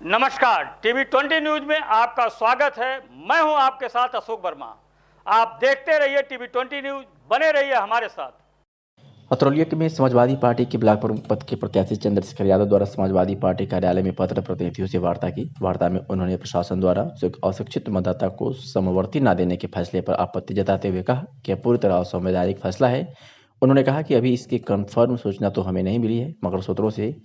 नमस्कार, TV 20 news में आपका स्वागत है। मैं हूं आपके साथ अशोक वर्मा। आप देखते रहिए टीवी 20 न्यूज, बने रहिए हमारे साथ। अतरौलिया में समाजवादी पार्टी के ब्लॉक प्रमुख पद के प्रत्याशी चंद्रशेखर यादव द्वारा समाजवादी पार्टी कार्यालय में पत्र प्रतिनिधियों से वार्ता की। वार्ता में उन्होंने प्रशासन द्वारा अशिक्षित मतदाता को समवर्ती न देने के फैसले पर आपत्ति जताते हुए कहा कि यह पूरी तरह असंवैधानिक फैसला है। उन्होंने कहा कि अभी इसकी कन्फर्म सूचना तो हमें नहीं मिली है, मगर सूत्रों से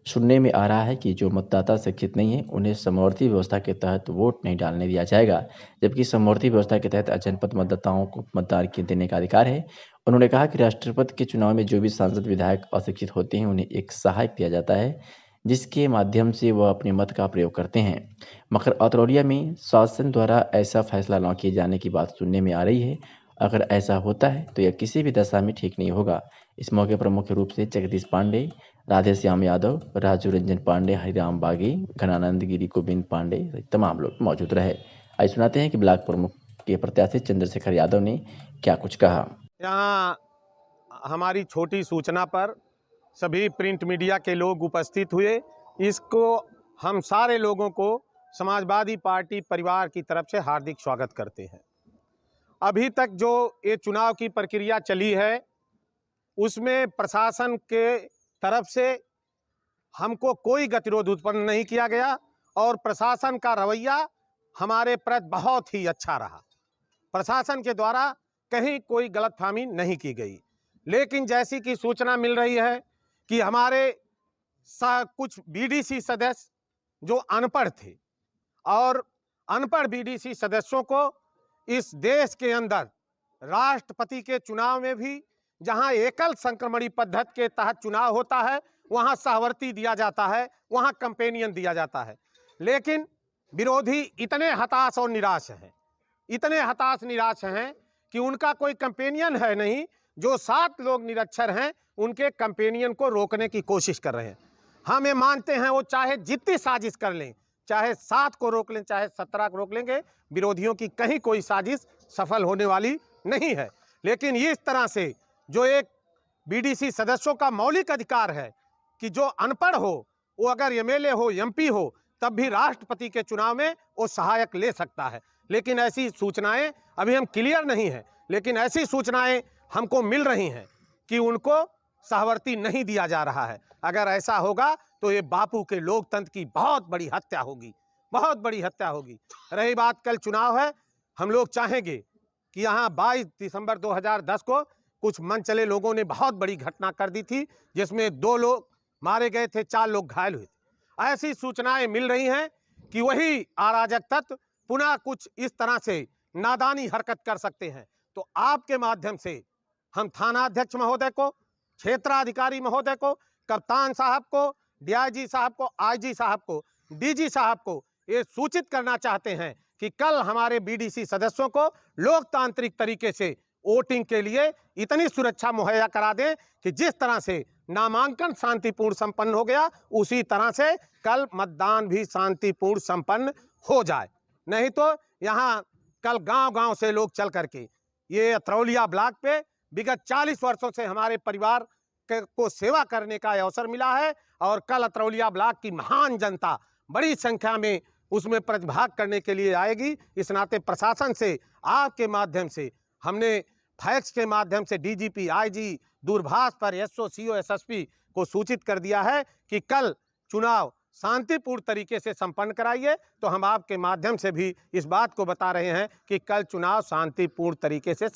सुनने में आ रहा है कि जो मतदाता शिक्षित नहीं है उन्हें समवर्ती व्यवस्था के तहत वोट नहीं डालने दिया जाएगा, जबकि समवर्ती व्यवस्था के तहत अजनपद मतदाताओं को मतदान देने का अधिकार है। उन्होंने कहा कि राष्ट्रपति के चुनाव में जो भी सांसद विधायक अशिक्षित होते हैं उन्हें एक सहायक दिया जाता है, जिसके माध्यम से वह अपने मत का प्रयोग करते हैं, मगर अतरौलिया में शासन द्वारा ऐसा फैसला न किए जाने की बात सुनने में आ रही है। अगर ऐसा होता है तो यह किसी भी दशा में ठीक नहीं होगा। इस मौके पर मुख्य रूप से जगदीश पांडे, राधेश्याम यादव, राजू रंजन पांडे, हरिराम बागी, घनानंद गिरी, गोविंद पांडे सहित तमाम लोग मौजूद रहे। आइए सुनाते हैं कि ब्लॉक प्रमुख के प्रत्याशी चंद्रशेखर यादव ने क्या कुछ कहा। यहाँ हमारी छोटी सूचना पर सभी प्रिंट मीडिया के लोग उपस्थित हुए। इसको हम सारे लोगों को समाजवादी पार्टी परिवार की तरफ से हार्दिक स्वागत करते हैं। अभी तक जो ये चुनाव की प्रक्रिया चली है उसमें प्रशासन के तरफ से हमको कोई गतिरोध उत्पन्न नहीं किया गया और प्रशासन का रवैया हमारे प्रति बहुत ही अच्छा रहा। प्रशासन के द्वारा कहीं कोई गलतफहमी नहीं की गई। लेकिन जैसी कि सूचना मिल रही है कि हमारे कुछ बीडीसी सदस्य जो अनपढ़ थे और अनपढ़ बीडीसी सदस्यों को इस देश के अंदर राष्ट्रपति के चुनाव में भी जहां एकल संक्रमणी पद्धति के तहत चुनाव होता है वहां सहवर्ती दिया जाता है, वहां कंपेनियन दिया जाता है। लेकिन विरोधी इतने हताश और निराश हैं, इतने हताश निराश हैं कि उनका कोई कंपेनियन है नहीं। जो 7 लोग निरक्षर हैं उनके कंपेनियन को रोकने की कोशिश कर रहे हैं। हम ये मानते हैं वो चाहे जितनी साजिश कर लें, चाहे 7 को रोक लें, चाहे 17 को रोक लेंगे, विरोधियों की कहीं कोई साजिश सफल होने वाली नहीं है। लेकिन इस तरह से जो एक बीडीसी सदस्यों का मौलिक अधिकार है कि जो अनपढ़ हो वो अगर एमएलए हो, एमपी हो, तब भी राष्ट्रपति के चुनाव में वो सहायक ले सकता है। लेकिन ऐसी सूचनाएं अभी हम क्लियर नहीं है, लेकिन ऐसी सूचनाएं हमको मिल रही हैं कि उनको सहवर्ती नहीं दिया जा रहा है। अगर ऐसा होगा तो ये बापू के लोकतंत्र की बहुत बड़ी हत्या होगी, बहुत बड़ी हत्या होगी। रही बात कल चुनाव है, हम लोग चाहेंगे कि यहाँ 22 दिसंबर 2010 को कुछ मन चले लोगों ने बहुत बड़ी घटना कर दी थी जिसमें 2 लोग मारे गए थे, 4 लोग घायल हुए थे। ऐसी सूचनाएं मिल रही हैं कि वही अराजक तत्व पुनः कुछ इस तरह से नादानी हरकत कर सकते हैं। तो आपके माध्यम से हम थाना अध्यक्ष महोदय को, क्षेत्राधिकारी महोदय को, कप्तान साहब को, डीआईजी साहब को, आईजी साहब को, डीजी साहब को ये सूचित करना चाहते हैं कि कल हमारे बीडीसी सदस्यों को लोकतांत्रिक तरीके से वोटिंग के लिए इतनी सुरक्षा मुहैया करा दें कि जिस तरह से नामांकन शांतिपूर्ण संपन्न हो गया उसी तरह से कल मतदान भी शांतिपूर्ण संपन्न हो जाए। नहीं तो यहाँ कल गांव-गांव से लोग चल करके ये अतरौलिया ब्लॉक पे विगत 40 वर्षों से हमारे परिवार को सेवा करने का अवसर मिला है और कल अतरौलिया ब्लॉक की महान जनता बड़ी संख्या में उसमें प्रतिभाग करने के लिए आएगी। इस नाते प्रशासन से आपके माध्यम से हमने फैक्स के माध्यम से डीजीपी, आईजी, दूरभाष पर एसओ, सीओ, एसएसपी को सूचित कर दिया है कि कल चुनाव शांतिपूर्ण तरीके से संपन्न कराइए। तो हम आपके माध्यम से भी इस बात को बता रहे हैं कि कल चुनाव शांतिपूर्ण तरीके से